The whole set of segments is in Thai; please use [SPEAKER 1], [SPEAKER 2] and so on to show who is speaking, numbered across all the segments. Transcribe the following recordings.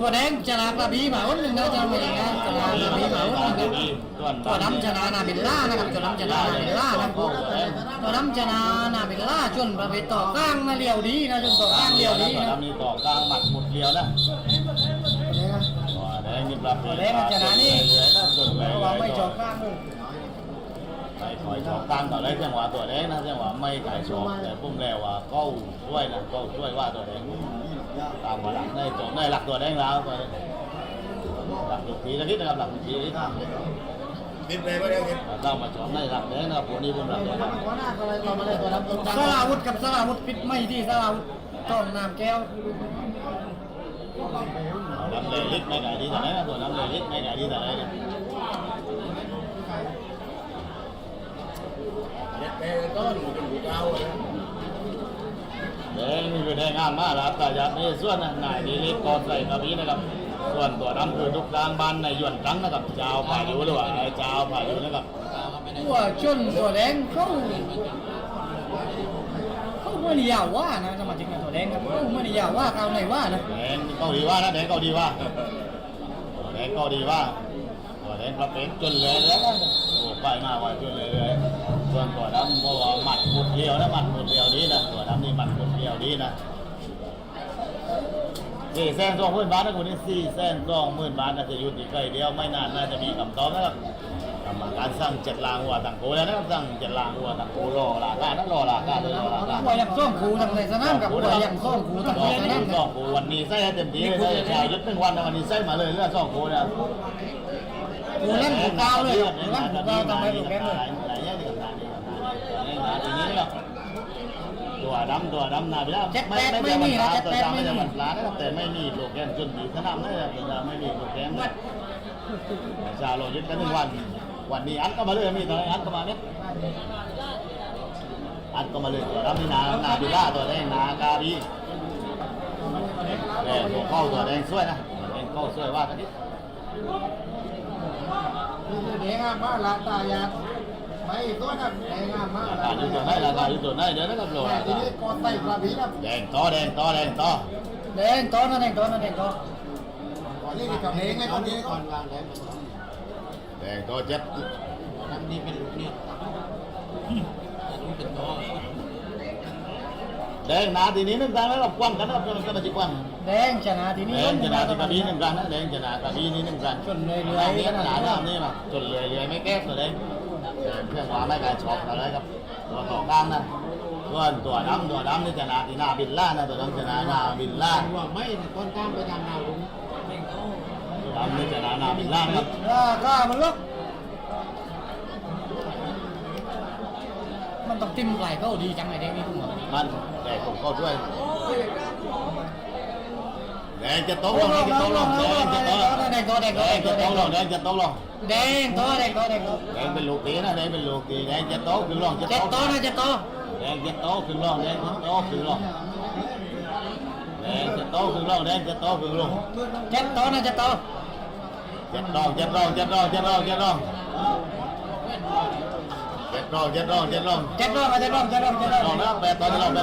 [SPEAKER 1] ตัวแดงชนะกระบี่มาวันหนึ่งนะจะเป็นยังไงชนะกระบี่มาวันหนึ่งตัวดำชนะนาบิลล่านะครับตัวดำชนะนาบิลล่านะครับตัวดำชนะนาบิลล่าจนประเภทต่อก้างนะเลี้ยวดีนะจนต่อก้างเลี้ยวดีนะ
[SPEAKER 2] มีต่อกลางหมัดหมดเลี้ยวนะแดงนี่ปรับ
[SPEAKER 1] ตัวแดงชนะนี่เพราะว่าไม่จบก้างเลย
[SPEAKER 2] ไปถอยสองกลางต่อได้จังหวะตัวแดงนะจังหวะไม่ถ่ายชอบแต่พุ่งแล้วว่าก็ช่วยนะก็ช่วยว่าตัวแดงตามว่าหลังได้จบได้หลักตัวแดงแล้วไปหลักจุดทีละนิดนะครับหลักจุดทีละนิดนิดเลยไม่ได้นิดเรามาจบได้หลักแดงนะพวกนี้พุ่งหลักแดง
[SPEAKER 1] สลาวุธกับสลาวุธปิดไม่ที่สลาวุธต้องน้ำแก้ว
[SPEAKER 2] น้ำเลยลิตไม่ไก่ดีแต่ไหนนะตัวน้ำเลยลิตไม่ไก่ดีแต่ไหนเนี่ยแดงนี่คือแดงงามมากนะครับแต่ยัดนี่ส่วนนายดีลิตก่อนใส่กระบี่นะครับส่วนตัวดำคือทุกกลางบ้านในยวนตั้งนะครับเจ้าผ่าอยู่หรือว่าเจ้าผ่าอยู่นะครับ
[SPEAKER 1] ตัวชนตัวแดงเขาไม่ได้ยาวว่านะสมาชิกตัวแดงครับเขาไม่ได้ยาวว่าเขาไหนว่านะ
[SPEAKER 2] แดงเกาดีว่านะแดงเกาดีว่าแดงเกาดีว่าตัวแดงกระเป็นจนเลยแล้วโอ้ไปมาว่าจนเลยส่วนตัวดำเพราะว่าหมัดหมดเดียวนะหมัดหมดเดียวนี้นะตัวดำนี่หมัดหมดเดียวนี้นะ420,000 บาทนะคุณนี่420,000 บาทน่าจะอยู่ที่ใกล้เดียวไม่นานน่าจะมีคำตอบนะครับกรรมการสั่ง7 ลางหัวต่างโกแล้วนะครับสั่ง7 ลางหัวต่างโกรอลาการนะรอลาการเลยรอลาการ
[SPEAKER 1] ว่ายังส้มคูทางในสนามกับว่ายังส้มคูทางในสนาม
[SPEAKER 2] 2 โกวันนี้ใส่เต็มที่เลยใส่ยุด1 วันนะวันนี้ใส่มาเลยเรื่อง2 โกนะ
[SPEAKER 1] คูเล่นคูเก้าเลยเล่นคูเก้าทำไมถูกแกเลย
[SPEAKER 2] หลายอย่างที่ต่างๆทีนี้นะครับตัวดำนาบิล่าไม่จะมันปลาตัวดำไม่จะมันปลานะครับแต่ไม่มีโปรแกรมจนดีสนามนะครับแต่ไม่มีโปรแกรมชาโลยึดกัน1 วันวันนี้อัดก็มาเลยมีตัวอัดก็มาเนี่ยอัดก็มาเลยตัวดำนี่นาบิล่าตัวแดงนากาบีแต่ตัวเข้าตัวแดงสวยนะแดงเข้าสวยว่ากันนิด
[SPEAKER 1] เด็กมากละตายาไม่ตัวนั้นเด็กมาก
[SPEAKER 2] ราคาอยู่ตัวไหนราคาอยู่ตัวไหนเดี๋ยวนะครับโลรา
[SPEAKER 1] ที
[SPEAKER 2] คา
[SPEAKER 1] นี้ก่อนไต่กระบี่นะ
[SPEAKER 2] แดงต่อ
[SPEAKER 1] แดงตัวนั่นแดงตัวนี่กับเองเลยคนนี้ก่อนวางแดง
[SPEAKER 2] แดงต่อเจ็บ
[SPEAKER 1] นี่เป็นลูกนี่เป็นตัว
[SPEAKER 2] แดงนาทีนี้1 ครั้งแล้วเราควันกันนะครับจนกระทั่งควัน
[SPEAKER 1] แดงชนะทีนี้
[SPEAKER 2] แดงชนะที่กระบี่1 ครั้งนะแดงชนะกระบี่นี่1 ครั้ง
[SPEAKER 1] จนเลย
[SPEAKER 2] นี่ขนาดน้ำนี่มาจนเลยไม่แก้ตัวแดงเพื่อนว่าไม่การช็อปอะไรครับตัวต่อกลางนะตัวดำนี่ชนะที่นาบิลล่านะตัวดำชนะนาบิลล่า
[SPEAKER 1] ว่าไม่คนกลางไปทางนาลุง
[SPEAKER 2] ดำนี่ชนะนาบิลล่านะครับ
[SPEAKER 1] ก็มันลุกมันต้องจิ้มไหลก็ดีจังไอ้แดงนี่ทุกคน
[SPEAKER 2] มันแต่ผมเข้าด้วยแดงจะตกลงแดงจะตกลงแดงจะตกลง
[SPEAKER 1] แดงตัว
[SPEAKER 2] แดงจะตกลงแดงจะตกลง
[SPEAKER 1] แดงตัว
[SPEAKER 2] แดงเป็นลูกตีนะแดงเป็นลูกตีแดงจะโตขึ้นลงจะ
[SPEAKER 1] เจ็ด
[SPEAKER 2] โต
[SPEAKER 1] ตัวนะเจ็ดตัว
[SPEAKER 2] แดงจะโตขึ้นลงแดงจะโตขึ้นลงแดงจะโตขึ้นลงแดงจะโตขึ้นลง
[SPEAKER 1] เจ็ดตัวนะเจ็ดตัว
[SPEAKER 2] เจ็ดรองลองนะ8 ต่อจะลองเ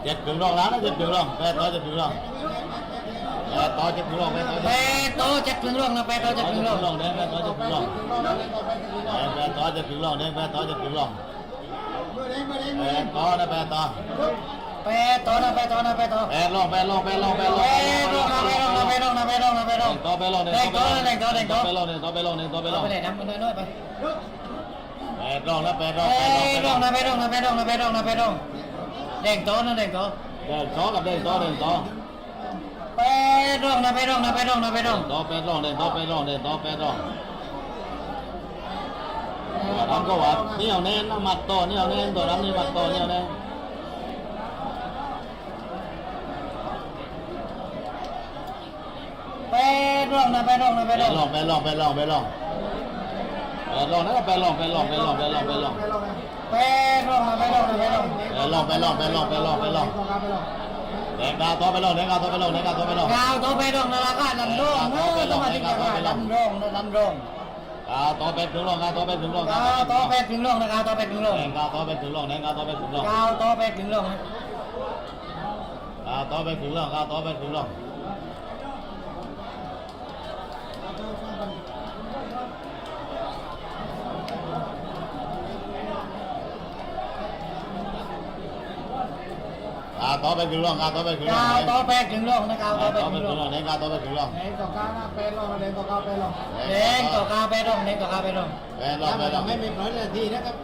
[SPEAKER 2] จ็ดถึงลองแล้วนะ7 ถึงลอง8 ต่อจะถึงลอง8 ต่อจะถึงลอง8 ต่อ
[SPEAKER 1] แปดตัวเจ็ดถึงลงนะแปดตัวเจ็ดถึงลง
[SPEAKER 2] แดง8 ต่อจะถึงลอง8 ต่อจะถึงลองแดง8 ต่อจะถึงลอง8 ต่อนะ8 ต่อ
[SPEAKER 1] แปดตัวนะแปดตัวนะแปดตัว
[SPEAKER 2] 8 ลอง
[SPEAKER 1] แปดลงนะแปดลงนะแปดลง
[SPEAKER 2] ต่อไปลอง
[SPEAKER 1] แดงตัวแดงตัวแดงตัว
[SPEAKER 2] ไปลอง
[SPEAKER 1] ไปไหนน้ำมันน้อยไป
[SPEAKER 2] 8 ลองนะ8 ลอง
[SPEAKER 1] แปดลงนะแปดลงนะแปดลงนะแปดลงนะแปดลงแดงตัวนะแดงตัว
[SPEAKER 2] แดงต่อกับแดงต่อ
[SPEAKER 1] แปดลงนะแปดลงนะแปดลงนะแปดลง
[SPEAKER 2] ต่อ8 ลองแดงต่อ8 ลองทำก็ว่าเนี่ยวแน่นมัดต่อเนี่ยวแน่นตัวนั้นนี่มัดต่อเนี่ยวแน่น
[SPEAKER 1] แปดลงนะแปดลงนะแปดลง
[SPEAKER 2] ลองนะครับ8 ลอง
[SPEAKER 1] แปดลงนะแปดลงนะแปดลง
[SPEAKER 2] ลอง
[SPEAKER 1] แดงกาวตัวไปลงกาวตัวไปลงนะราคาลำร่องต้องมาที่ราคาลำร่องนะลำร่อง
[SPEAKER 2] ต่อ8 ถึงลองต่อ8 ถึงลอง
[SPEAKER 1] กาวตัวแปดถึงร่องนะกาวตัวแปดถึงร่อง
[SPEAKER 2] ต่อ8 ถึงลองต่อ8 ถึงลอง
[SPEAKER 1] กาวตัวแปดถึงร่องนะ
[SPEAKER 2] ต ต่อไปถึงร่องก้าวต่อไปถึงร่องต่อไปถึงร่องก้าวต่อไปถึงร่อง
[SPEAKER 1] กาวต่อไปถึงร่องนะกาวต่อไป
[SPEAKER 2] ต่อไป
[SPEAKER 1] ถึง
[SPEAKER 2] ถึ
[SPEAKER 1] ร่
[SPEAKER 2] ง
[SPEAKER 1] อง
[SPEAKER 2] ร่องไหนก้าวต่อไปถึงร่อง
[SPEAKER 3] แดงต่อก้าวหน้าเป็นรองแดงต่อก้าวเป็นรอง
[SPEAKER 1] แดงต่อกาวไปร่องแดงต่อกาวไปร่อง
[SPEAKER 2] แม่รอบแม่รอบ
[SPEAKER 3] ไม่มีปล่อยเลยทีนะครับ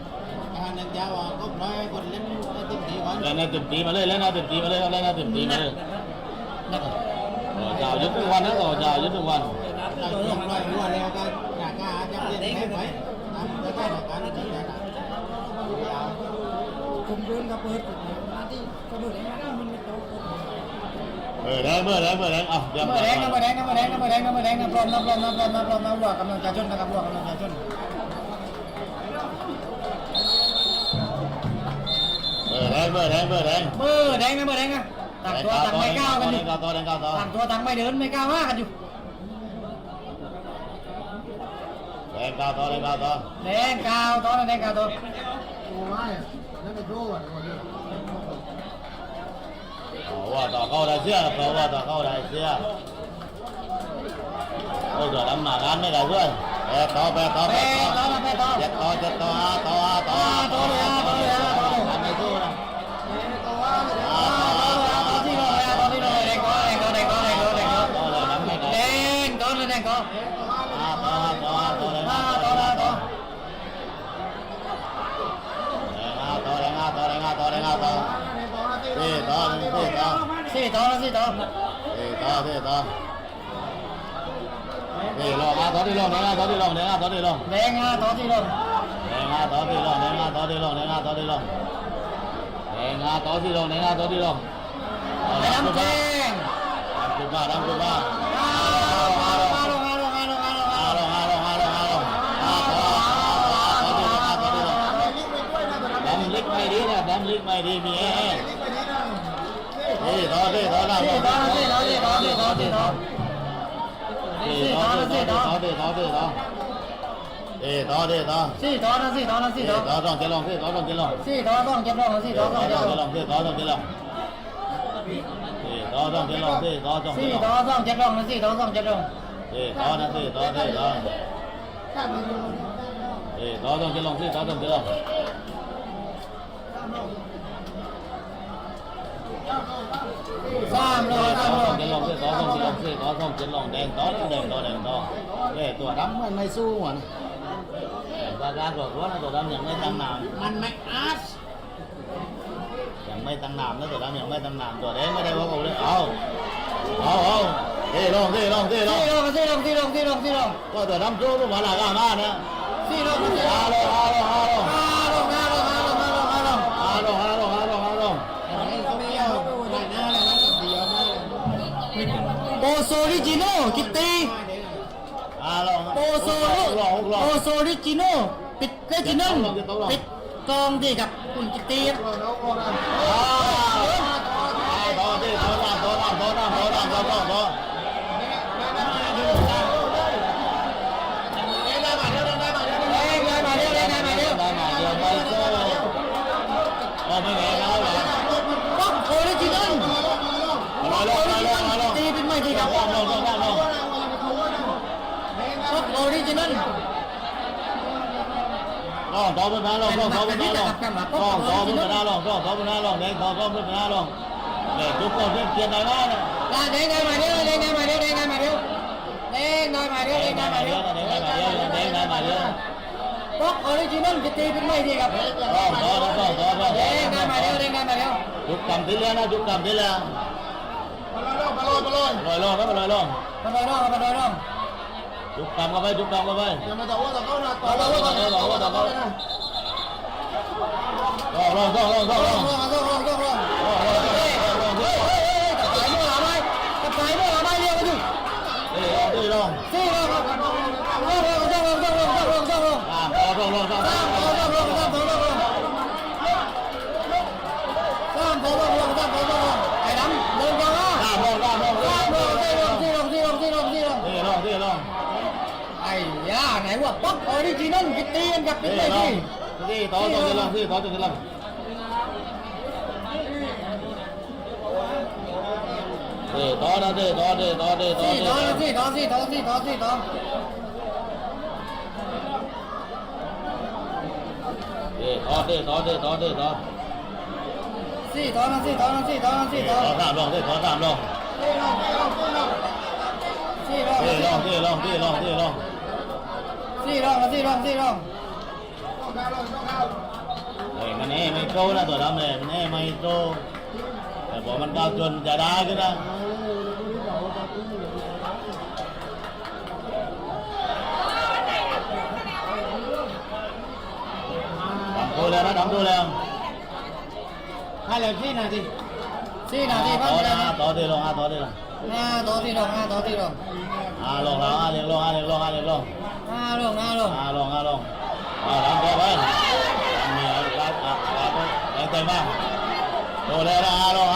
[SPEAKER 3] การนันยาวก็ปล่อยคนเล่นติดทีวัน
[SPEAKER 2] เล่นให้เต็มตีมาเลยเล่นให้เต็มตีมาเลยเล่นให้เต็มตีมาเลย
[SPEAKER 1] นัก
[SPEAKER 2] เจ้ายุดทุกวันนะต่อเจ้ายุดทุกวัน
[SPEAKER 3] เราต้องปล่อยรัวแล้วกันอยากกล้าจะเล่นให้ไหมทำก็ได้การนี้ได้นะผมเดินกับเปิดมาที่กระโดดเองนะมันไม่โต
[SPEAKER 2] แดงเมื่อแดงอ่ะเดี๋ยว
[SPEAKER 1] น้ำแดงน้ำแดงน้ำแดงน้ำแดงน้ำแดงน้ำร้อนน้ำร้อนน้ำร้อนน้ำร้อนน้ำร้อนกำลังจะชนนะครับกำลังจะชน
[SPEAKER 2] แดงเมื่อแดง
[SPEAKER 1] เบอร์แดงนะเบอร์แดงนะต่างตัวต่างไม่ก้าวกันอยู่
[SPEAKER 2] ก้าวต่อแดงก้าวต่อ
[SPEAKER 1] ต่างตัวต่างไม่เดินไม่ก้าวว่ากันอยู่
[SPEAKER 2] แดงก้าวต่อแดงก้าวต่อ
[SPEAKER 1] แดงก้าวต่อแดงก้าวต่อ
[SPEAKER 3] โอ้ไม่นั่นเป็นโดอ่ะคนนี้
[SPEAKER 2] ว่าต่อเข้าได้เสื้อเพราะว่าต่อเข้าได้เสื้อโอ้ยตัวดำหมากานไม่ได้ด้วยต่อไปต่อ
[SPEAKER 1] แดงต่อนะแดงต่อ
[SPEAKER 2] เจ็ดต่อต่อทำไม่สู้นะ
[SPEAKER 1] ที่เราต่อที่เราแดงต่อแดงต่อแดงต่อแดงต่อแดงต่อ
[SPEAKER 2] ต่อเลยดำไม่ได้
[SPEAKER 1] แดงต่อแดงต่อ
[SPEAKER 2] ต่อเลย
[SPEAKER 1] ต่อต่อต่อ
[SPEAKER 2] ต่อแดงต่อสี่ต่อสี่ต่อ
[SPEAKER 1] สี่ต่อ
[SPEAKER 2] นี่ลองต่อที่ลองเนี่ยต่อที่ลองเนี่ยต่อที่ลอง
[SPEAKER 1] แดงต่อที่ลง
[SPEAKER 2] ต่อที่ลองเนี่ยต่อที่ลองเนี่ยต่อที่ลองต่อที่ลองเนี่ยต่อที่ลอง
[SPEAKER 1] ไอ้น้ำแดง
[SPEAKER 2] ขึ้นมาดังขึ้นมา ดำลิกไม่ดีนะดำลิกไม่ดีมีแอร์นี่ต่อนะ
[SPEAKER 1] สี่ต่อสี่ต่อสี่ต่อสี่ต่อสี่ต่อสี่ต่อ
[SPEAKER 2] ต่อนะสี่ต่อต้องจะลองสี่ต่อต้องจะลอง
[SPEAKER 1] สี่ต่อต้องเก็บลงสี่ต่อต้องเก็บลง
[SPEAKER 2] สี่ต่อต้องจะลองสี่ต่อต้องจะลองสี่ต่อต้อง
[SPEAKER 1] สี่ต่อต้องเก็บลงสี่ต่อต้องเก็บลง
[SPEAKER 2] สี่ต่อนะสี่ต่อต้องจะลองสี่ต่อต้องจะลอง
[SPEAKER 1] สามโลสามโล
[SPEAKER 2] จะลองสี่ต่อต้องจะลองสี่ต่อต้องจะลองแดงต่อตัวดำมันไม่สู้หัวนะบาการบอกว่าตัวดำยังไม่ตั้งนาม
[SPEAKER 3] มันไม่อาร์ต
[SPEAKER 2] ยังไม่ตั้งนามนะตัวดำยังไม่ตั้งนามตัวแดงไม่ได้ว่าเขาเลยเอาลง
[SPEAKER 1] สี่ลง
[SPEAKER 2] ก็ตัวดำสู้ลูกหมาหลากมานะ
[SPEAKER 1] สี่ลง
[SPEAKER 2] ฮัลโหล
[SPEAKER 3] เขาไม่เอาได้หน้าเลยนะเดียวหน้าเลย
[SPEAKER 1] โอโซริจิโน่กิตตี้
[SPEAKER 2] ฮัลโหล
[SPEAKER 1] โอโซริจิโน่ปิดได้จินั่งปิดกองดีกับคุณกิตตี้ ป๊อกโอริจินอลตีเป็นไม่ดีครับป๊อกโอริจินอล
[SPEAKER 2] ลองต่อไปนะลองต่อไปนะลองต่อไปนะลองแดงต่อไปนะลองเนี่ยทุกคนเปลี่ยนได้บ้างนะ
[SPEAKER 1] แดงมาเร็วแดงมาเร็วแดงมาเร็วแดงมาเร็วแดงมาเร็ว ป๊อกออริจินอลจะตีเป็นไม่ดีครับแดงมาเร็ว
[SPEAKER 2] ยุกกำที่เลี้ยนะยุกกำที่เลี้ยลอยลงนะลอยลง
[SPEAKER 1] มาโดยร่อง
[SPEAKER 2] ยุกกำเข้าไปยุกกำเข้าไป
[SPEAKER 3] อย่ามาต่อว่าต่อเขานะ
[SPEAKER 2] ลอง
[SPEAKER 1] ร่อง กับสายโม่หาไม้เรียกกันอยู่
[SPEAKER 2] ลอง
[SPEAKER 1] สี่ร่องร่อง ไอ้ดำเดินกันว่าไอ้ย่าไหนว่าป๊อกออริจินอลกิตตี้กันกับเป็นไม่ดี
[SPEAKER 2] ต่อจะลอง ต่อนะเตะต่อเตะต่อเตะต่อ
[SPEAKER 1] สี่
[SPEAKER 2] เตะ
[SPEAKER 1] ต่อสี่ต่อสี่ต่อสี่ต่อสี่ต่อ
[SPEAKER 2] ต่อเตะต่อเตะต่อเตะต่อ
[SPEAKER 1] สี่ต่อนะสี่ต่อนะสี่ต่อนะสี่ต่อ
[SPEAKER 2] ต่อสามลงเตะต่อสามลง
[SPEAKER 1] สี่รอง
[SPEAKER 2] เตะลงเตะลงเตะลงเตะลง
[SPEAKER 1] สี่รองสี่รองสี่รอง
[SPEAKER 2] มันเอ้ไม่โตนะตัวดำเลยมันเอ้ไม่โตแต่พอมันก้าวจนจะได้ขึ้นนะทำตัวแล้วนะทำตัวแล้ว
[SPEAKER 3] ให้แล้ว4 นาที
[SPEAKER 1] สี่นาทีพั
[SPEAKER 2] ต่
[SPEAKER 1] น
[SPEAKER 2] อ
[SPEAKER 1] เล
[SPEAKER 2] นะ
[SPEAKER 1] ยนะ
[SPEAKER 2] ต่อเตะลงต่อเตะลง
[SPEAKER 1] ต่อสี่รองต่อสี่รอง
[SPEAKER 2] ลงแล้วเรียงลงเรียงลงเรียงลง
[SPEAKER 1] ลงลง
[SPEAKER 2] ลงลงทำตัวไปทำมีอะไรแรงเต็มบ้างโดนแล้วนะลง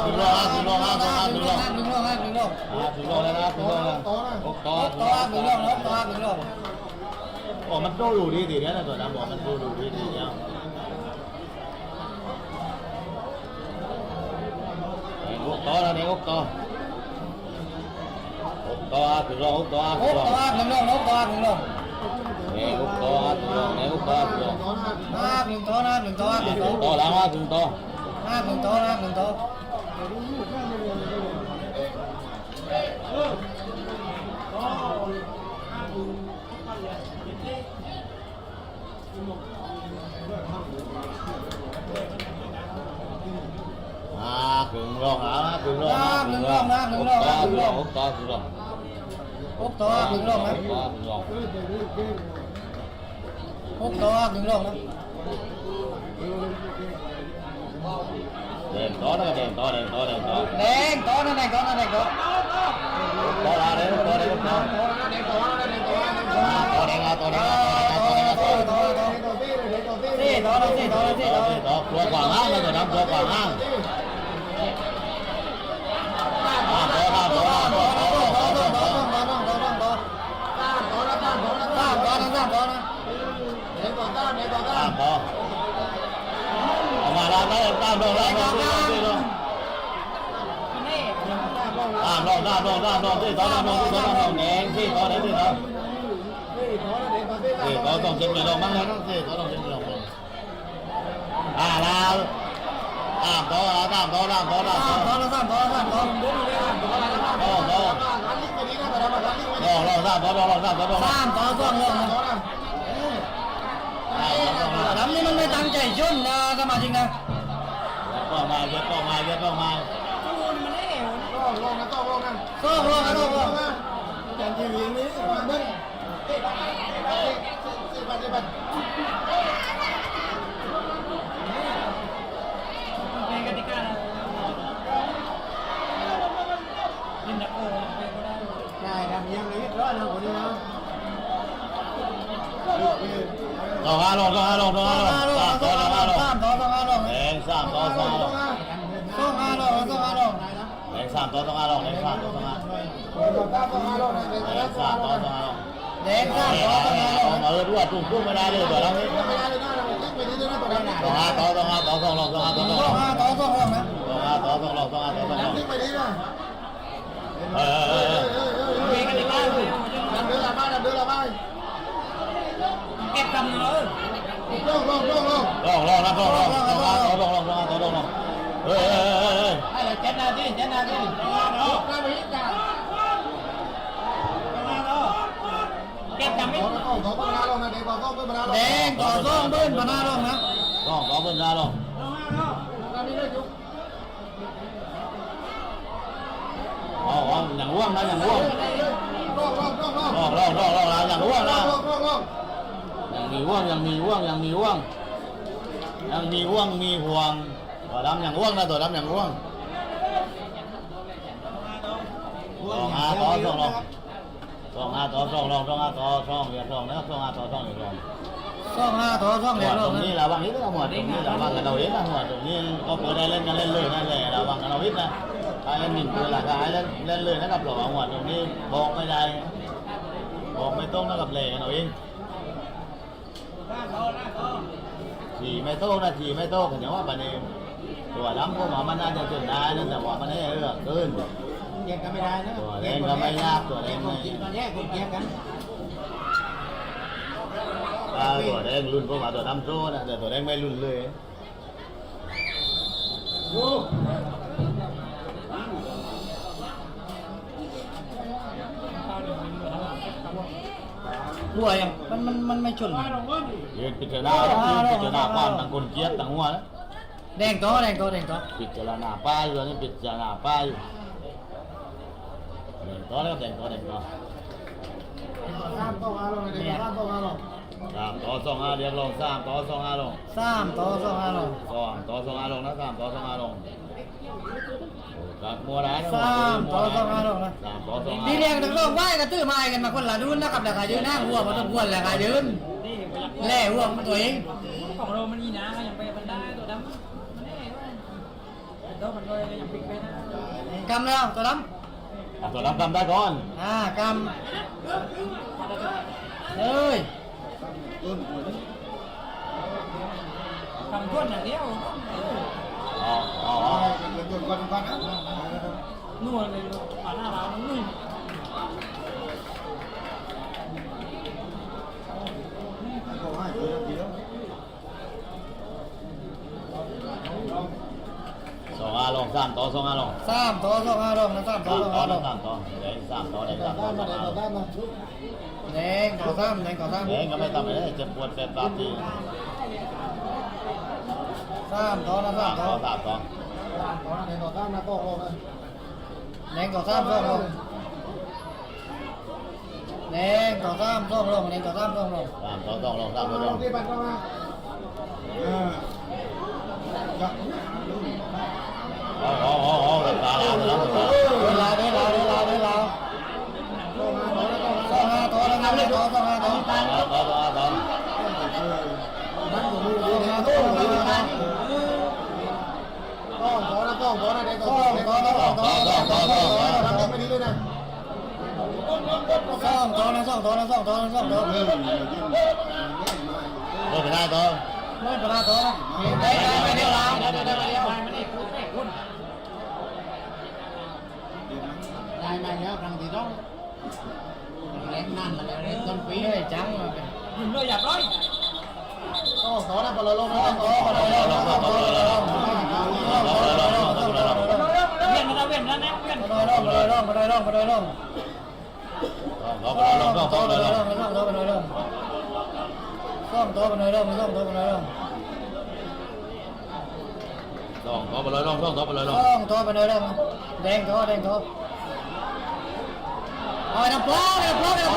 [SPEAKER 2] ถึงลงถึงลงถึงลงถึงลง
[SPEAKER 1] ถึงลงถึงลง
[SPEAKER 2] ถึงลงแล้วนะถึงลงแล้วต่อ
[SPEAKER 1] ต่อถึงลงต่อถึงลง
[SPEAKER 2] โอ้มันโตดูดีเนี่ยนะตัวน้ำบอกมันโตดูดีเนี่ยต่อแล้วเนี่ยต่อถึงลงต่อ
[SPEAKER 1] ถึงลงต่อถึงลง
[SPEAKER 2] เนี่ยต่อถึงลงเนี่ยต่อถึงลง
[SPEAKER 1] ถึงต่อนะถึงต่อถึงต่อ
[SPEAKER 2] ต่อแล้วถึงต่อ
[SPEAKER 1] ถึงต่อนะถึงต่อ
[SPEAKER 2] ถึงลงแล้วนะถึงลง
[SPEAKER 1] ถึงลงนะถึงลงถึงลง
[SPEAKER 2] ต่อถึงลง
[SPEAKER 1] ต่อถึงลงนะ
[SPEAKER 2] ต่อถึงลง
[SPEAKER 1] ต่อถึงลงนะ
[SPEAKER 2] เดินต่อนะเดินต่อ
[SPEAKER 1] แดงต่อนะแดงต่อนะแดงต่อ
[SPEAKER 2] ต่อแล้วต่อต่อเดินต่อต่อเด้งต่อเด้ง
[SPEAKER 1] สี่ต่อนะสี่ต่อนะสี่ต่อ
[SPEAKER 2] ต่อตัวกว่างห้างนะตัวน้ำตัวกว่างห้างต่อมาแล้วได้ตามลงที่ต่อแดงที่ต่อไหนที่ต่อต้องเช็คไปลงบ้างแล้วต้องเช็คต้องเช็คไปลงแล้วต่อสามต่อ
[SPEAKER 1] ต่อ
[SPEAKER 2] ต่อ
[SPEAKER 1] ทำนี่มันไม่ตั้งใจชนนะสมาชิกนะ
[SPEAKER 2] ก็มาเยอะก็มาเยอะก็มา
[SPEAKER 1] ก็ลงก็ลง
[SPEAKER 3] จันทีวีนี้มาเบิ้ง
[SPEAKER 1] เป็นกติกาลินดาโอ
[SPEAKER 3] ได้ทำยังไงร้อนนะคนนี้นะ
[SPEAKER 2] ต่อห้าลงต่อห้าลงต่อห้าลงต่อห้าลง
[SPEAKER 1] สามต่อต้องห้าลง
[SPEAKER 2] แดงสามต่อสอง
[SPEAKER 1] ต้องห้าลงต้องห้าลง
[SPEAKER 2] แดงสามต่อต้องห้าลงแดงสามต่อต้องห้าแดงสามต่อต้องห้าลง
[SPEAKER 1] แดงสามต่อต้องห้าลง
[SPEAKER 2] ด้วยตุ้มไม่ได้เลยตัวเราเนี่ยต้องห้าต่อต้องห้าต่อต้องลงต้องห้าต่อต้องล
[SPEAKER 1] ต้อง
[SPEAKER 2] ง
[SPEAKER 1] ห้าต่อต้องลงนะ
[SPEAKER 2] ต้องห้าต่อต้องลงต้องห้าต่อต้องลง
[SPEAKER 1] เป็นกติกาเก็บกำเนิด
[SPEAKER 2] ลงนะลงต้องห้าต่อต้องลงต้องห้าต่อต้องลงเฮ้ย
[SPEAKER 3] ให้เลย7 นาที7 นาที
[SPEAKER 1] เก็บกำไม่แดงต่อต้องเบิ้ลมาหน้าลงนะ
[SPEAKER 2] ต้องต่อเบิ้ลนะลงอ๋ออย่างว่างนะอย่างว่างลงนะอย่างว่างนะยังมีว่างมีห่วงตัวดำอย่างว่างนะตัวดำอย่างว่างต้องห้าต่อต้องลงต้องห้าต่อต้องลงต้องห้าต่อต้องเรียนต้องนะครับต้องห้าต่อต้องเรียนต้อง
[SPEAKER 1] ต้องห้าต่อต้องเรียน
[SPEAKER 2] ต
[SPEAKER 1] ล
[SPEAKER 2] รง ง
[SPEAKER 1] นะ
[SPEAKER 2] นี้ระวังนิดนะหมดตรงนี้ระวังกันเอาเองนะหมดตรงนี้ก็เปิดได้เล่นกันเล่นเลยนั่นแหละระวังกันเอาเองนะใครเล่นหนึ่งตัวหลักใครเล่นเลยนะครับระวังหมดตรงนี้บอกไม่ได้บอกไม่ต้องนะครับเลยกันเอาเองขี่ไม่โต้นะขี่ไม่โต้กันอย่างว่าปะเนี่ย ตัวดำพวกมันน่าจะจนได้นะแต่ว่ามันให้เรื่องเกิน
[SPEAKER 3] แยกกันไม่ได้นะ
[SPEAKER 2] ตัวแดงก็ไม่ยากตัวแดง
[SPEAKER 3] คนกินตอนแยกคนแยกกัน
[SPEAKER 2] ตัวแดงรุ่นพวกมาตัวดำโซ่นะแต่ตัวแดงไม่รุ่นเลย
[SPEAKER 1] รั่วยังมันไม่ชน
[SPEAKER 2] ยืนพิจารณาความต่างคนเกียรต่างหัวนะ
[SPEAKER 1] แดงต่อ
[SPEAKER 2] พิจารณาป้ายอยู่นี่พิจารณาป้ายอยู่ต่อแล้วแต่งต่อ
[SPEAKER 3] ข้ามต้องมาลงเลยข้ามต้องมาลง
[SPEAKER 2] ต่อ2-5เรียกลง3ต่อ2-5ลง
[SPEAKER 1] 3 ต่อ 2 5 ลง
[SPEAKER 2] 2ต่อ2-5ลงนะ3ต่อ2-5ลงกับมัวร้ายนะ
[SPEAKER 1] 3 ต่อ 2 5 ลงนะ
[SPEAKER 2] 3ต่อ2-5
[SPEAKER 1] ดีเรียงต้องลงไหวกันตื้อไม้กันมาคนละดุนนะครับแต่ขายืนหน้าหัวมาต้องควรแหละขายืนแล่หัวมันตัวเอง
[SPEAKER 4] ของเรามันนี่นะก็ยังไปมันได้ตัวดำมันแน่ว่าตัวมันเลยยังปิดไปนะ
[SPEAKER 1] กำแล้วตัวด
[SPEAKER 2] ตัวดำกำได้ก่อน
[SPEAKER 1] ำกำเฮ้ย
[SPEAKER 4] ทำก้นอย่างเดียว นวดเลยผ่านหน้าเรานุ่ม
[SPEAKER 2] 2-5ลง3ต่อ2-5ลง
[SPEAKER 1] 3 ต่อ 2 5 ลงนะ3 ต่อ 2 5 ลง
[SPEAKER 2] 3ต่อแดง3ต่อแดง3ต่อ
[SPEAKER 1] แดงต่อ3 แดงต่อ
[SPEAKER 2] แดงก็ไม่ทำอะไรเจ็บปวดแสบตาที
[SPEAKER 1] 3 ต่อนะ 3 ต่อ
[SPEAKER 2] 3ต่อ
[SPEAKER 1] แดงต่อ 3 2 ลงแดงต่อ 3 2 ลงแดงต่อ 3 2 ลง
[SPEAKER 2] 3ต่อ2ลง3ต่อลง
[SPEAKER 3] ที่บ้านก็มา
[SPEAKER 2] ตาแล้ว
[SPEAKER 1] เวลา2 5 ต่อแล้วนะเลยต่อ2 5 ต่อ
[SPEAKER 3] มันอยู่มือดีนะต้องขอนะต้องขอนะเด็กต้องไม่ดีด้วยนะ
[SPEAKER 1] 2 ต่อนะ 2 ต่อนะ 2 ต่อนะ 2 ต่อ
[SPEAKER 2] ไม่ได้ต่อ
[SPEAKER 1] ไม่เป็นไรต่อได้เดียวแล้วได้เดียว
[SPEAKER 4] มันเอกคุณเอกคุณ
[SPEAKER 3] ได้มาแล้วครั้งที่ต้องเล่นนั่นมาแล้วเล่นต้นปี
[SPEAKER 1] เฮ้ยจังมาเป็น
[SPEAKER 4] หนึ่งเลยอยากร้อย
[SPEAKER 3] ต้องขอนะพอเราลงต้องขอ
[SPEAKER 4] เวียนมาแล้วเวียนแล้วนะเวียน
[SPEAKER 1] มาได้ร่อง
[SPEAKER 2] ต่อลง
[SPEAKER 1] ต่อไปร่องซ่อมต่อไปร่องซ่อมต่อไปร่อง
[SPEAKER 2] ต่อไปเลยลงต่อไปเลยลง
[SPEAKER 1] ซ่อมต่อไปร่องแดงต่อเอาน้ำปลาอะไรพวกกัน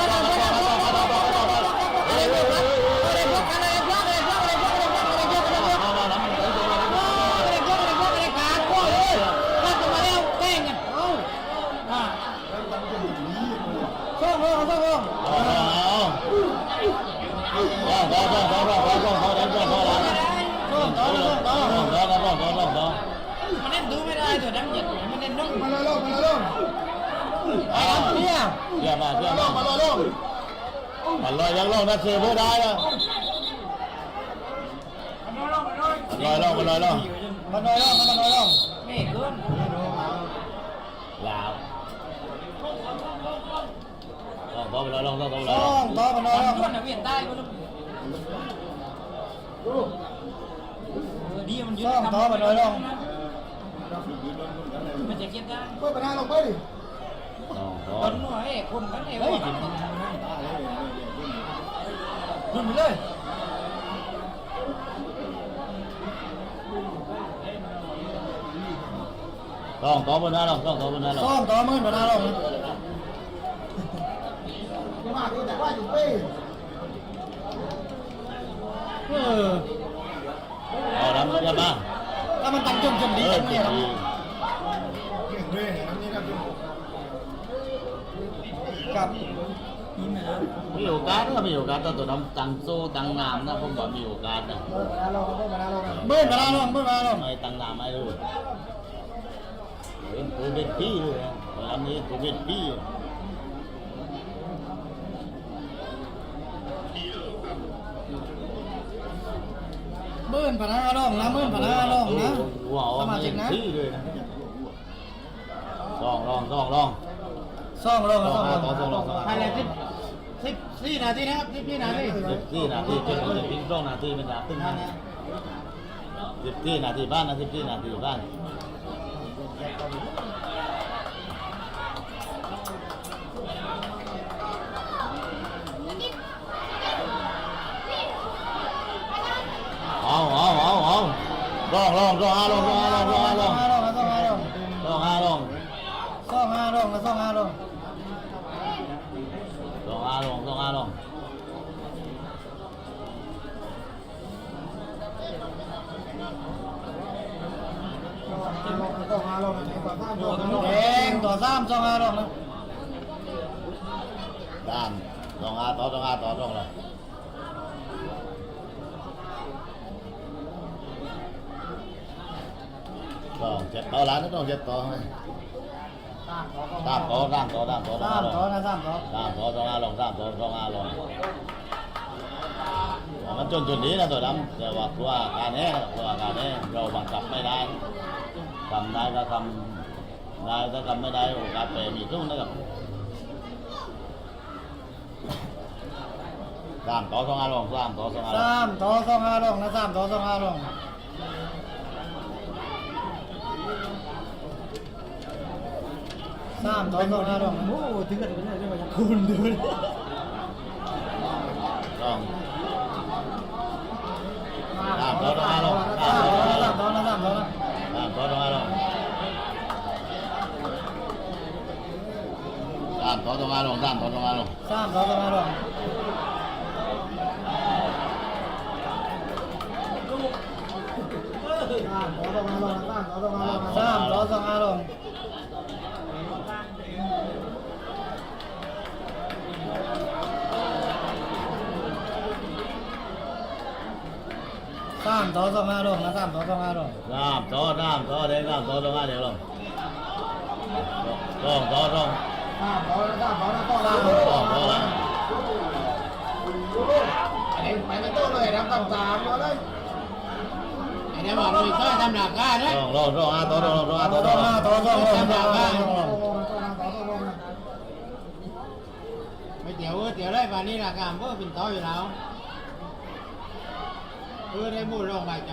[SPEAKER 4] มันเล่นดูไม่ได้ตัวดำเหยียดมันเล่นนุ่ม
[SPEAKER 3] มาเลยลง
[SPEAKER 1] เนี่ย
[SPEAKER 2] เยี่ยมมากมันลอยยังลงนะเชื่อผู้ได้นะ
[SPEAKER 4] มันร้อง
[SPEAKER 2] ลอยลง
[SPEAKER 1] มันน้อยร่อง
[SPEAKER 4] ไม่เกิน
[SPEAKER 2] ลาวต่อไปเลยลงต่อไปเลย
[SPEAKER 1] ซ่อมต่อไปร่อง
[SPEAKER 4] มันเวียนได้ก็ลูกดีมันยืนมันจะเก็บได้
[SPEAKER 3] เปิดประธานลงไปดิ
[SPEAKER 4] คนหน่อยคนกันเอวรุ่นเลย
[SPEAKER 2] ต่อไปนะลงต่อไปนะลง
[SPEAKER 1] ซ่อมต่อมือไปร่อง
[SPEAKER 3] มาดูแต่ว่าอยู่ไป
[SPEAKER 2] เอาดำเยี่ยมมาก
[SPEAKER 1] ถ้ามันตั้งจนดีจังเนี่ย
[SPEAKER 3] เก่งเลยอันนี้ครับ
[SPEAKER 1] กับ
[SPEAKER 2] มีโอกาสนะมีโอกาสตัวดำตังโซ่ตังงามนะผมบอกมีโอกาสนะ
[SPEAKER 3] เปิดประธานลงเปิดประธานลง
[SPEAKER 1] เบิ้ลไปร่อง
[SPEAKER 2] ไม่ตังงามไม่รู้กูเป็นพี่เลยอันนี้กูเป็นพี่
[SPEAKER 1] เบิ้ลไปร่องนะเบิ้ลไปร่องนะ
[SPEAKER 2] กู หัวออกมาอย่างซี่เลยนะลอง
[SPEAKER 1] ซ่องลง
[SPEAKER 2] ต่อ
[SPEAKER 1] ซ่องลง
[SPEAKER 3] ภายใน14 นาทีนะครับ14 นาที
[SPEAKER 2] 14 นาทีจนถึง2 นาทีเป็นดาบตึ้งนะ14 นาทีบ้านนะ14 นาทีบ้านเอาลองลองลองลองลองลองลองลองลองลองลองลอง
[SPEAKER 1] ซ่องห้าลงซ่องห้าลง แดงต่อซ้ำซ่องห้าลงนะ
[SPEAKER 2] ด้านต่อเลยเจ็ดต่อร้านต้องเจ็ดต่อไหมตามต่อ
[SPEAKER 1] ซ้ำต่อนะซ้ำต่อ
[SPEAKER 2] 3 ต่อต้องลงมันจนนี้นะตัวดำแต่ว่าตัวการนี้เราบังคับไม่ได้ทำได้ก็ทำได้ถ้าทำไม่ได้โอกาสเปมีสู้นะครับ3 ต่อต้องลง3 ต่อต้องลง
[SPEAKER 1] ซ้ำต่อซ่องห้าลงนะซ้ำต่อซ่องห้าลงซ้ำต่อซ่องห้าลง
[SPEAKER 4] โอ้ถึงกันเป็นอะไรมาจากคุณดู
[SPEAKER 2] ต้อง3 ต่อต้องลง
[SPEAKER 1] ซ้ำต่อนะซ้ำต่อนะ
[SPEAKER 2] 3 ต่อต้องลง3 ต่อต้องลง3 ต่อต้องลง
[SPEAKER 1] ซ้ำต่อซ่องห้าลงซ้ำต่อซ่องห้าลงซ้ำต่อซ่องห้าลงนะซ้ำต่อซ่องห้าลง
[SPEAKER 2] 3 ต่อเด้ง3 ต่อต้องเดี๋ยวลงต่อ
[SPEAKER 1] ซ้ำไปไม่ต้องเลยนะต่างๆมาเลย
[SPEAKER 3] ไอ้เนี่ยบอกลุยช่วยทำหลักการนะ
[SPEAKER 2] ต่อซ่อง
[SPEAKER 1] ต่อซ่องลงต่อซ่องลง
[SPEAKER 3] ไม่เตี๋ยวได้ป่านนี้หลักการเพื่อเป็นต่ออยู่แล้วได้มูดลงไปใจ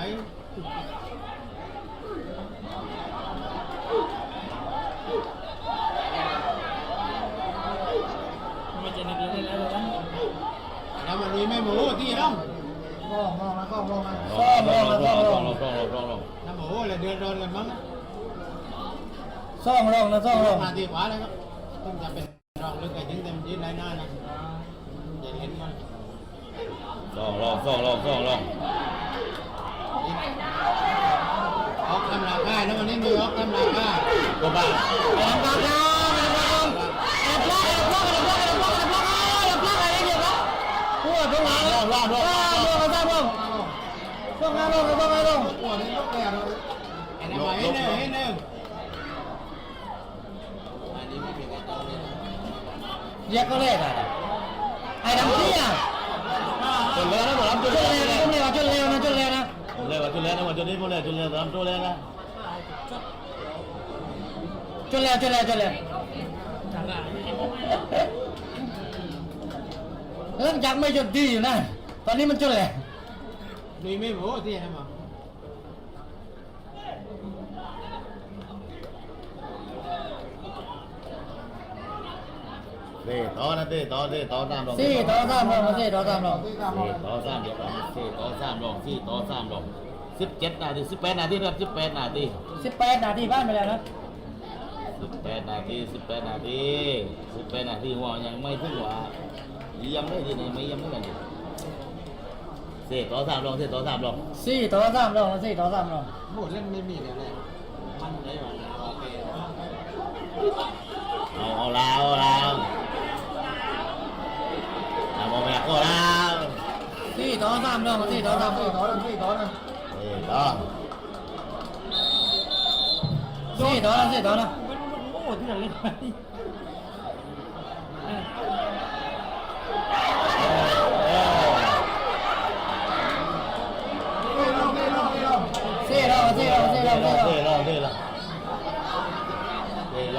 [SPEAKER 4] ไม่จะนึกเลยแล้วกัน
[SPEAKER 3] แล้วมันลุยไม่หมูที่น้อง
[SPEAKER 1] ซ่องลงนะซ่องลงนะ
[SPEAKER 2] ซ่องลง
[SPEAKER 3] น้ำหมูเลยเดือดร้อนกันมั้ง
[SPEAKER 1] ซ่องลงนะซ่องลง
[SPEAKER 3] มาดีกว่าเลยครับต้องจะเป็นรองลึกไก่ถึงเต็มที่ไรหน้านะจะเห็นมัน
[SPEAKER 2] ซ่องลง
[SPEAKER 3] ออกทำราคาแล้ววันนี้มีออกทำราคา
[SPEAKER 2] ก็บ้า
[SPEAKER 1] แอบปากนะแอบปากอะไรเนี่ยครับพูดตรงไหนซ่องห้าลง
[SPEAKER 3] ปวดนี่ลูกแก่เลยไอ้เนี่ยมาให้หนึ่งอันนี้ไม่เป็นไรต่อเลย
[SPEAKER 1] แยกก็เลขอ่ะไอ้ดำที่อ่ะ
[SPEAKER 2] จนแล้วนะผมจน
[SPEAKER 1] จ
[SPEAKER 2] แล้ว
[SPEAKER 1] นเร็วนะจนเร็วนะ
[SPEAKER 2] จนแล้วนะผมจนนี้ผมเลยจนแล้วผมจนแล้วนะ
[SPEAKER 1] จนเร็วเริ่มจากไม่จดดีอยู่นะตอนนี้มันจนแล้ว
[SPEAKER 3] ลุยไม่หมูที่ไหนมา
[SPEAKER 2] ต่อนะต่อ3 ลง
[SPEAKER 1] สี่ต่อสามลงสี่ต่อสามลง
[SPEAKER 2] ต่อ3 ลง4 ต่อ 3 ลง4 ต่อ 3 ลง17 นาที18 นาทีครับ18 นาที
[SPEAKER 1] 18 นาทีบ้านไปแล้วนะ
[SPEAKER 2] 18 นาที18 นาทีหัวยังไม่ถึงว่ายังได้ทีนี้ไม่ยังไม่กันดิ4 ต่อ 3 ลง4 ต่อ 3 ลง
[SPEAKER 1] สี่ต่อสามลงสี่ต่อสามลง
[SPEAKER 3] หมูเล่นไม่มีเลยมันได้หวานโอเค
[SPEAKER 2] เอาแล้วมองไปก็แล้ว
[SPEAKER 1] สี่ต่อสามลงสี่ต่อสามลง
[SPEAKER 2] ต่อ
[SPEAKER 1] สี่ต่อนะสี่ต่อนะ
[SPEAKER 4] โอ้ที่ไหนเลยไป
[SPEAKER 1] สี่ต่อ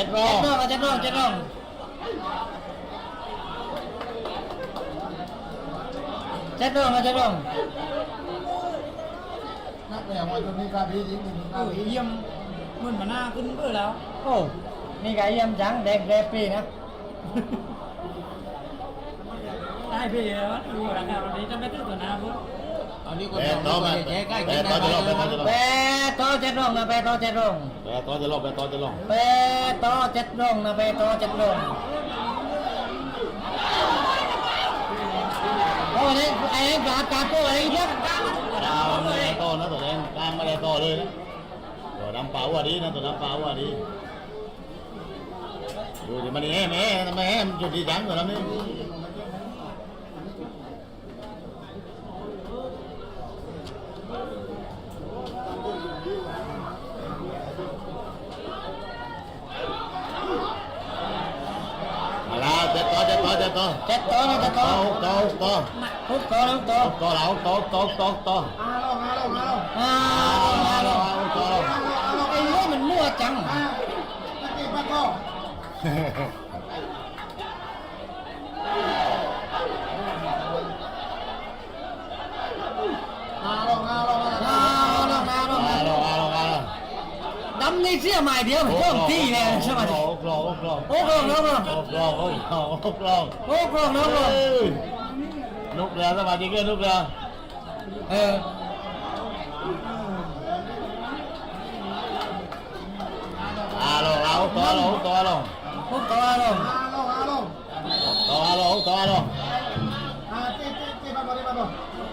[SPEAKER 2] จ็ดรอ
[SPEAKER 1] เจ็ดร่องเจ็ดร่องเจ็ดร่องเจ็ดร่อง
[SPEAKER 3] นักแต่ว่าจะมีการพีจริง
[SPEAKER 4] เยี่ยมเหมือนมาหน้าขึ้นเบอร์แล้ว
[SPEAKER 1] โอ้นี่ไก่ยำจังแดงแดงปีนะ
[SPEAKER 4] ได้พี่แล้วดูราคาวันนี้จะไม่ตื้อตัวน้ำปุ๊บ
[SPEAKER 3] อันนี้ก็
[SPEAKER 2] แป
[SPEAKER 3] ต้
[SPEAKER 2] ด
[SPEAKER 3] อง
[SPEAKER 2] ต่อมา
[SPEAKER 3] แก้ใกล้
[SPEAKER 2] แป
[SPEAKER 3] กัน
[SPEAKER 2] ดต่อจะลงแปดต่อจะลง
[SPEAKER 1] แปดต่อเจ็ดร่องนะแปดต่อเจ็ดร่อง
[SPEAKER 2] แปดต่อจะลงแปดต่อจะลง
[SPEAKER 1] แปดต่อเจ็ดร่องนะแปดต่อเจ็ดร่องโอ้ยไอ้การโก้อะไรเยอะ
[SPEAKER 2] ไม่ได้ต่อนะตัวแดงกลางไม่ได้ต่อเลยนะตัวน้ำเปล่าอ่ะดีนะตัวน้ำเปล่าอ่ะดีดูดิมันแห่ทำไมแห่มันจุดดีจังตัวน้ำนี่มาแล้วเจ็ดต่อ
[SPEAKER 1] เจ็ดต่อนะเจ็ดต่อ
[SPEAKER 2] ต่อ
[SPEAKER 1] ทุกต่อทุกต่อ
[SPEAKER 2] ต่อเราต่อ
[SPEAKER 1] อ่าไอ้เรื่องมันมั่วจัง ดำนี่เสียใหม่เดียวเพิ่มที่เนี่ยใช่ไหมโอ้กลอง
[SPEAKER 2] นุกเรือสมาชิกเรือนุกเรือ
[SPEAKER 1] เออ
[SPEAKER 2] เราต่อลง
[SPEAKER 1] ทุกต่อลง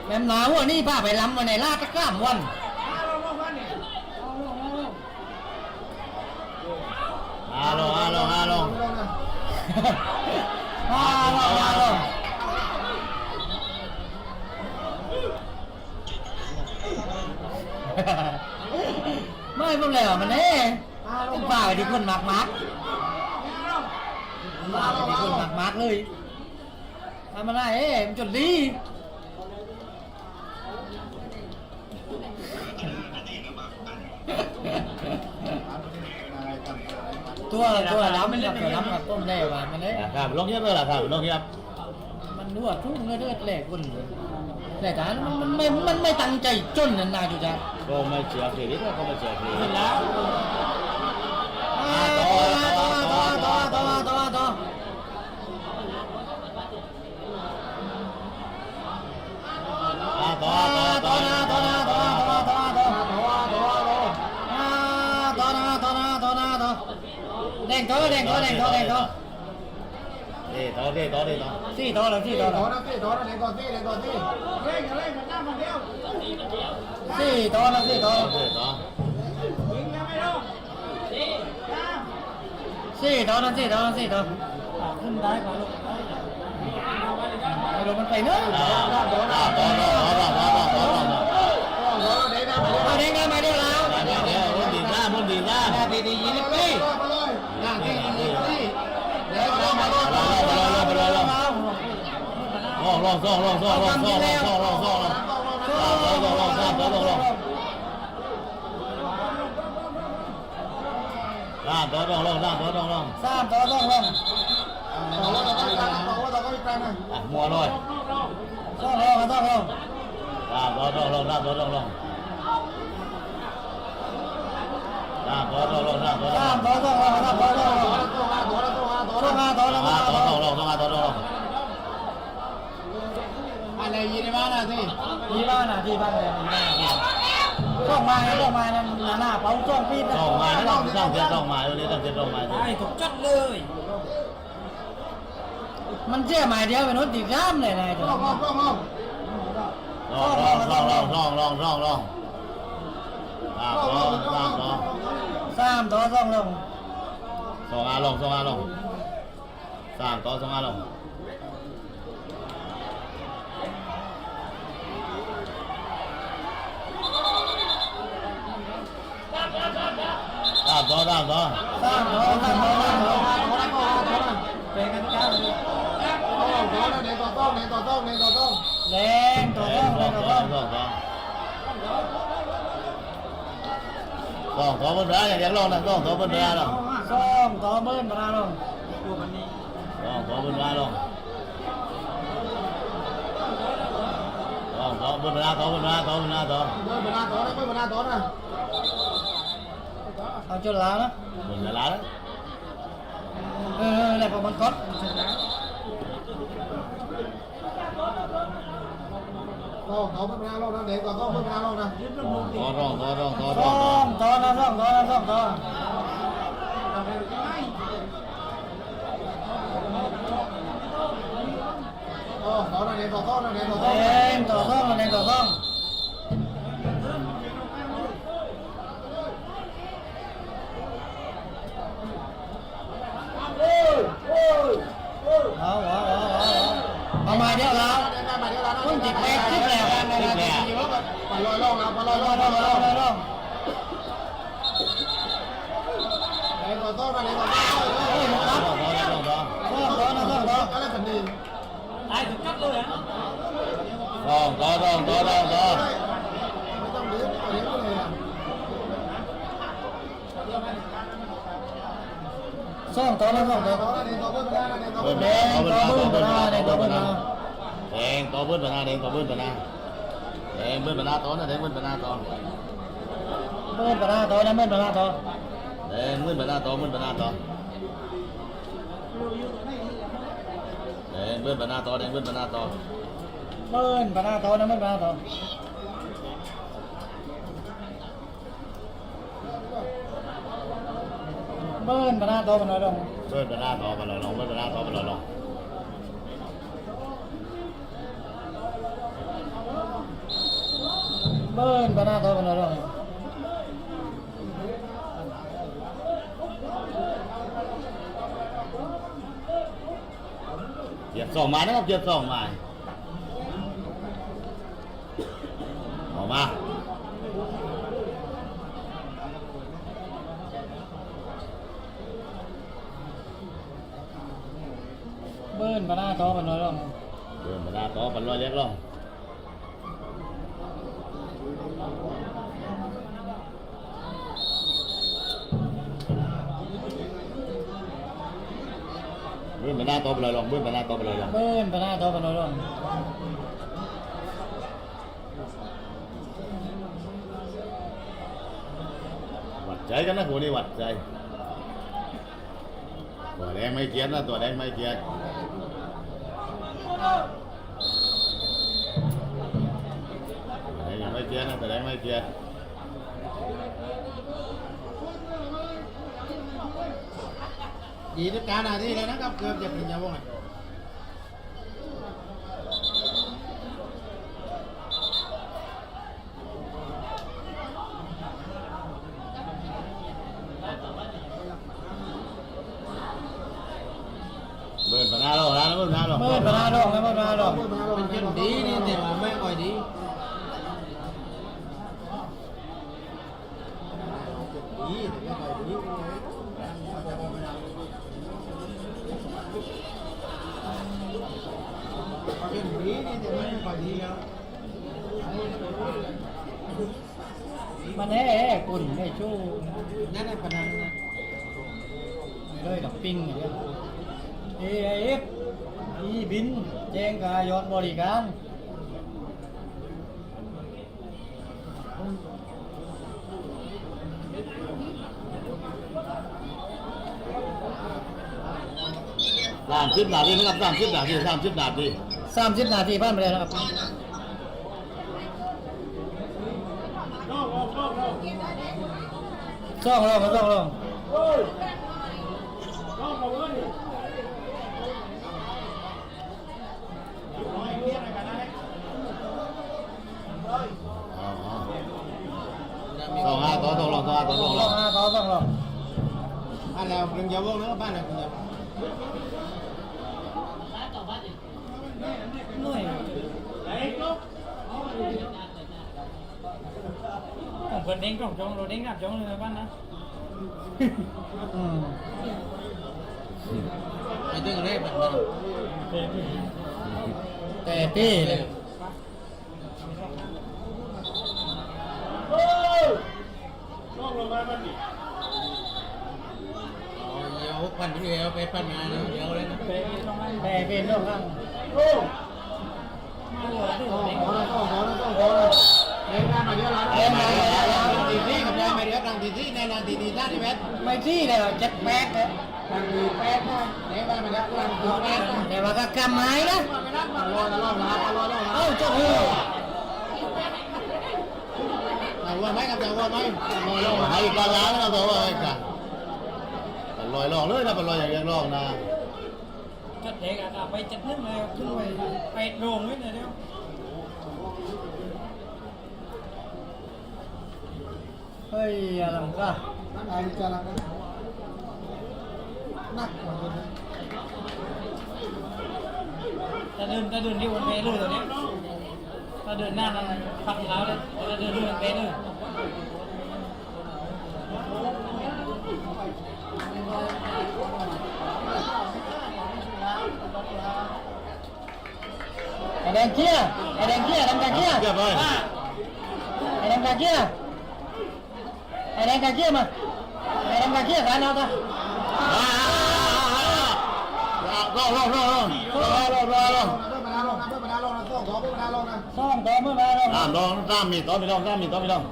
[SPEAKER 1] แม่หนาววันนี้ป้าไปล้ำวันไหนลาตะกร้ามวัน
[SPEAKER 2] ลง
[SPEAKER 1] ไม่พวกเลยมันเน่ป้าไปที่คนมากป้าไปที่คนมากเลยทำอะไรมันจนดีตัวล้ำกับตัวล้ำกับต้มได้ว่ามันเนี่ย
[SPEAKER 2] ครับลงเงียบเลยล่ะครับลงเงียบ
[SPEAKER 1] มันนวดทุ่งเลือดแหลกคนแต่การมันไม่ตั้งใจจนนานๆอยู่จ้ะ
[SPEAKER 2] ก็ไม่เสียเครดิตก็ไม่เสียเครดิต
[SPEAKER 4] แล้ว
[SPEAKER 1] ต่อ
[SPEAKER 2] ต่อที่ต่อที่ต่อ
[SPEAKER 1] สี่ต่อแล้วสี่ต่อ
[SPEAKER 3] โด
[SPEAKER 1] แล้ว
[SPEAKER 3] นนะพี่โดนนะเด็กก่อนพี่เด็กก่อนพี่เร่งเร่งมันน้ำมันเดียว
[SPEAKER 1] สี่ต่อแล้วสี่ต่อ
[SPEAKER 2] ต่อที่ต่อ
[SPEAKER 3] ยิงยังไม่รู้
[SPEAKER 1] สี่ต่อแล้วสี่ต่อแล้วสี่ต่อ
[SPEAKER 4] ขึ้นได้ก่อนลูก
[SPEAKER 1] ไม่รู้มันไปเนื้อ
[SPEAKER 2] ต่อต่อต่อต่อต่อต่อต่อต่อ
[SPEAKER 3] โดนเด็กนะ
[SPEAKER 1] เอาเด้งได้ไหมเดี๋ยวแล้ว
[SPEAKER 2] เดี๋ยวรุ่นดีหน้ารุ่นดีหน้า
[SPEAKER 3] นาทีดียิงพี่มาเลยนาทีดียิงพี่เดี๋ยวเรามาลง
[SPEAKER 2] ลอง
[SPEAKER 1] สามต่อสองลง
[SPEAKER 3] บอกว่าเราก็อีกครั้งนึง
[SPEAKER 2] มัวลอย
[SPEAKER 1] สองลงสองลง
[SPEAKER 2] ต่อต่อลงต่อต่อลงต่อต่อลงต่อต่อ
[SPEAKER 1] สามต่อสองลงสามต่อสองลงสองห้าต่อแล้ว
[SPEAKER 2] ต่อต่อลงต่อต่อลง
[SPEAKER 3] อะไรยิงในบ้านนะที่
[SPEAKER 1] ที่บ้านน่ะที่บ้านเลยต้องมาต้องมานั่นหน้าเป้าต้องปีน
[SPEAKER 2] ต้องมาต้องเจ็ดต้องมาวันนี้ต้องเจ็ดต้องมา
[SPEAKER 4] ได้ถูกจัดเลย
[SPEAKER 1] มันเจ๊หมายเดียวเป็นรถติดย้ำเลยนาย
[SPEAKER 3] ลงลงลงลง
[SPEAKER 2] ลอง
[SPEAKER 1] สามต่อสองลง
[SPEAKER 2] สองอาลงสามต่อสองอาลงต่อ
[SPEAKER 1] สามต่อสามต่อ
[SPEAKER 4] เป็นกันก้าวเลย
[SPEAKER 3] โดนเด็กต่อต้องเด็กต่อต้องเด็กต่อต้อง
[SPEAKER 1] แรงต่อต้องแรงต่อต้อง
[SPEAKER 2] ต่อบนเรืออย่างเดียวลงนะต่อบนเรือลง
[SPEAKER 1] สองต่อเบิ้ลมาลง
[SPEAKER 4] ตัวมันนี่
[SPEAKER 2] ต่อบนเรือลงต่อบนเรือต่อบนเรือต่อบนเรือต่อ
[SPEAKER 3] เมื่อเวลาต่อนะเมื่อเวลาต่อนะ
[SPEAKER 1] เอาจุดแล้วนะ
[SPEAKER 2] บนเรือแล้ว
[SPEAKER 1] เนี่ยพอมันก๊อต
[SPEAKER 3] ต่อเขาเมื่อเวลาลงนะเด็กต่อต้องเมื่อเวลาลงนะ
[SPEAKER 2] ต่อ
[SPEAKER 1] สองต่อนะสองต่อนะสองต่อ
[SPEAKER 3] ต่อนะเด็กต่อต้องนะเด็กต่อ
[SPEAKER 1] แร
[SPEAKER 3] ต้อง
[SPEAKER 1] งต่อต้องแรงต่อต้อง เอามาเดี๋ยวแล้ว
[SPEAKER 3] มาเดี๋ยวเรา
[SPEAKER 1] คุณจิตแรกคิดแล้ว
[SPEAKER 3] มาลอยล่องนะมาลอยล่อง
[SPEAKER 1] เร็ว
[SPEAKER 3] มาลอยล่อง
[SPEAKER 1] เร็ว
[SPEAKER 3] เด็กต่อต้องนะเด็กต่อต้อง
[SPEAKER 1] เฮ้ยมันรับต่อนะต่อ
[SPEAKER 3] อะไรแบบนี้
[SPEAKER 4] ได้ถูกจัดเลยอ่ะ
[SPEAKER 2] ต่อ
[SPEAKER 3] ไม่ต้องดื้อไม่ต้องดื้อเลย
[SPEAKER 1] สองต่อนะสองต่อ
[SPEAKER 3] ต่อนะเด็กต่อเมื่อเวลานะเด็กต่อ
[SPEAKER 2] เบิ้
[SPEAKER 3] เมื่อ
[SPEAKER 2] ล
[SPEAKER 3] เวลา
[SPEAKER 2] ต่อเบิ้ลต่อเบิ้ลต่อเบิ้ลต่อแดงต่อเบิ้ลต่อหน้าแดงต่อเบิ้ลต่อหน้าแดงเบิ้ลต่อหน้าต่อนะแดงเบิ้ลต่อหน้าต่อ
[SPEAKER 1] เบิ้ลปะหน้าต่อนะเบิ้ลปะหน้าต่อ
[SPEAKER 2] แดงเบิ้ลต่อหน้าต่อเบิ้ลต่อหน้าต่อแดงเบิ้ลต่อหน้าต่อแดงเบิ้ลต่อหน้าต่อ
[SPEAKER 1] เบิ้ลปะหน้าต่อนะเบิ้ลปะหน้าต่อเบิ้ลปะหน้าต่อมันน้อยลง
[SPEAKER 2] เบิ้ลต่อหน้าต่อไปเลยลงเบิ้ลต่อหน้าต่อไปเลยลง
[SPEAKER 1] เบิ้ลปะหน้าต่อมันน้อยลง
[SPEAKER 2] เจ็บสองไม้นะครับเจ็บสองไม้ออกมา
[SPEAKER 1] เบิ้ลปะหน้าต่อมันน้อยลง
[SPEAKER 2] เบิ้ลต่อหน้าต่อไปเลยเล็กลงเบิ้ลต่อหน้าต่อไปเลยลงเบิ้ลต่อหน้าต่อไปเลยลง
[SPEAKER 1] เบิ้ลปะหน้าต่อมันน้อยลง
[SPEAKER 2] วัดใจกันนะหัวนี่วัดใจตัวแดงไม่เกียดนะตัวแดงไม่เกียดตัวแดงยังไม่เกียดนะตัวแดงไม่เกียด
[SPEAKER 3] 20 นาทีแล้วนะครับเกือบจะเป็นยาวง
[SPEAKER 1] ดมาดอกไม่หมดมาดอก
[SPEAKER 3] เป็นเช่นดีนี่แต่ว่าไม่ค่อยดีดีแต่ไม่ค่อยดีเป็นดีนี่แต่ไม่ค่อยดีแล้ว
[SPEAKER 1] มันแน่กุ่นไม่ชู้
[SPEAKER 3] นั่นแหละประเด็นนะ
[SPEAKER 1] เลยกับปิ้งอย่างเงี้ยเอฟอีบินแจ้งกายอดบริการ
[SPEAKER 2] 30 นาทีนะครับ30 นาที30 นาที
[SPEAKER 1] 30 นาทีผ่านไปแล้วนะครับซ่องลงซ่องลง
[SPEAKER 2] สองห้าต่อต้องลอง2-5ต่อต้องลอง
[SPEAKER 1] ซ่องลง
[SPEAKER 3] บ้านเราเรื่องยาวงแล้วบ้านเราเรื่อง
[SPEAKER 1] หน่วย
[SPEAKER 4] ของคนเด้งของจงเราเด้งกับจงเลยบ้านนะ
[SPEAKER 3] ไอ้เรื่องเร่แบบนั้น
[SPEAKER 1] แต่ที่เลย
[SPEAKER 3] เดี๋ยวปั่นเรือไปปั่นมาเดี๋ยวเลยนะ
[SPEAKER 1] แต่เป็นเรื่องข้าง
[SPEAKER 3] เล่นมาเยอะแล้วเล่นมาตีที่กับได้มาเยอะกลางตีที่ในนานตีท่าที่เวท
[SPEAKER 1] ไม่ที่เลยเจ็ดแป๊กเลย
[SPEAKER 3] กลางตีแป๊ดนะเล่นมาเยอะกลางตีแป๊ดนะ
[SPEAKER 1] แต่ว่าก็กำไม้นะ
[SPEAKER 3] รอแล้ว
[SPEAKER 1] เอ้าเจ้าหู
[SPEAKER 3] แต่ว่าไม่กับแต่ว่าไม่รอ
[SPEAKER 2] ให้กลางร้านนะครับตัวว่าให้กันลอยลองเลยนะเป็นลอยอย่างลองนะ
[SPEAKER 4] จัดเด็กอ่ะไปจัดนึ่งเลยขึ้นไปโด่งไว้เลยเดียว
[SPEAKER 1] เฮ้ยอะไรก็
[SPEAKER 3] ไอ้จะรักนัก
[SPEAKER 4] จะเดินที่วันเปเลยตัวนี้ถ้าเดินหน้านั้นพักแล้วเลยจะเดินที่วันเปเลย
[SPEAKER 1] ไอ้แดงเกี้ยไอ้แดงเกี้ยทำการเกี้ย
[SPEAKER 2] เรียบร้อย
[SPEAKER 1] ไอ้แดงการเกี้ยไอ้แดงการเกี้ยมาไอ้แดงการเกี้ยสายเราจ้ะ
[SPEAKER 2] ลอง
[SPEAKER 1] ซ่องตัวเมื่อมาลง
[SPEAKER 2] ตามมีต่อไม่ต้องลอง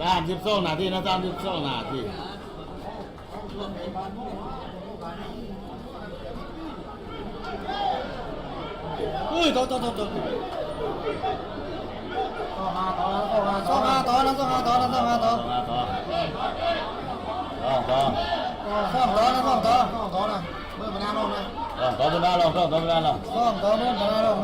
[SPEAKER 2] 32 นาทีนะ32 นาที
[SPEAKER 1] อุ้ยโตซ่องห้าต่อนะซ่องห้าต่อนะซ่องห้าต่อ
[SPEAKER 2] ต่อ
[SPEAKER 1] ซ่องต่อนะซ่องต่อ
[SPEAKER 3] เมื่อมาหน้าลงนะ
[SPEAKER 2] ต่อเป็นหน้าลอง
[SPEAKER 1] ซ่องต่อเมื่อมาลง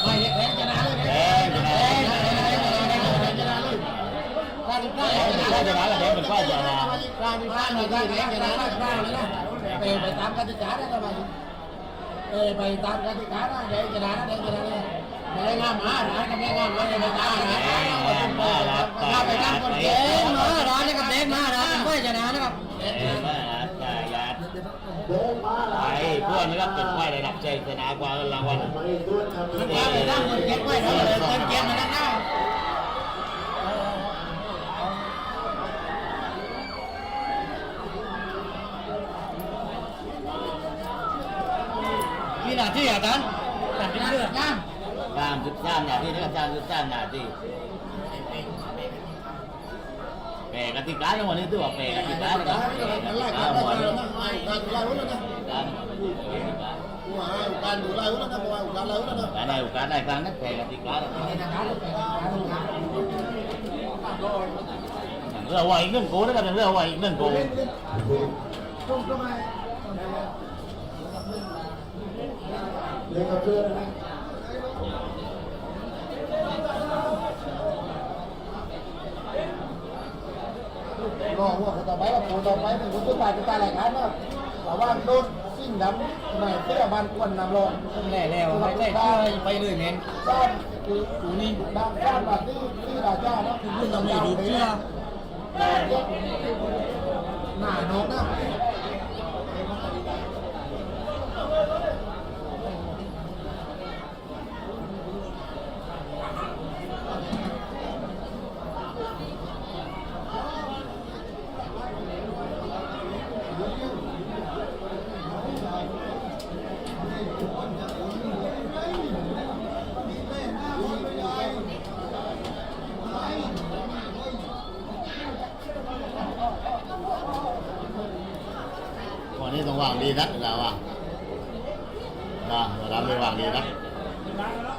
[SPEAKER 3] ไม่เล็กแรงชนะเลย
[SPEAKER 2] แดงชนะแล้วแดงเป็นฝ้ายชนะ
[SPEAKER 3] กลางที่บ้านมีได้แรงชนะได้เลยนะไปตามกติกาได้ทำไมไปตามกติกาได้แรงชนะเลยแรงงามมาหากับแรงงามมาเลยมาตามนะถ้าไปตามคน
[SPEAKER 1] เด็
[SPEAKER 3] เก่
[SPEAKER 1] ก
[SPEAKER 3] ง
[SPEAKER 1] มาร้านนะครับเด็กมาร้านเป็นไฟชนะนะครับ
[SPEAKER 2] ไอ้พวกนะครับเป็นฝ้ายระดับใจชนะกว่ารางวัล
[SPEAKER 3] มันว่าไปตามคนเก่งไว้ทำเลยคนเก่งมาแล้วนะ
[SPEAKER 1] มีหน้าที่อาจารย์
[SPEAKER 4] ตัดเลือด
[SPEAKER 2] 33 นาทีนะครับ33 นาทีแปลกติกาในวันนี้ถือว่าแปลกติกานะครับ
[SPEAKER 3] ไล่กันไล่กันไล่กันไล่กัน Ủa, ai cũng can đủ lại uống nó, ai cũng can lại uống nó.
[SPEAKER 2] การได้โอกาสได้ครั้งนั้นแต่กติกาเรื่องว่าอีกเรื่องโกนะครับเรื่องว่าอีกเรื่องโก
[SPEAKER 3] Không, không ai. Lên cà phê này. Rồi, của tàu máy mình cũng cứ phải chúng ta lại khá nữa. Bảo ban đôn, xin đắm, này tức là ban quần làm rồi.
[SPEAKER 1] แล่แล้วไปแล่เชื่อไปเลยแมน
[SPEAKER 3] Ban, chủ ni, đang ban và tí là cha nó.
[SPEAKER 1] คุณต้องมีดูเชื่อ
[SPEAKER 3] Nà nó đó.
[SPEAKER 2] วันนี้ต้องวางดีนักเราอ่ะนะเราไม่วางดีนัก
[SPEAKER 4] บ้านแล้ว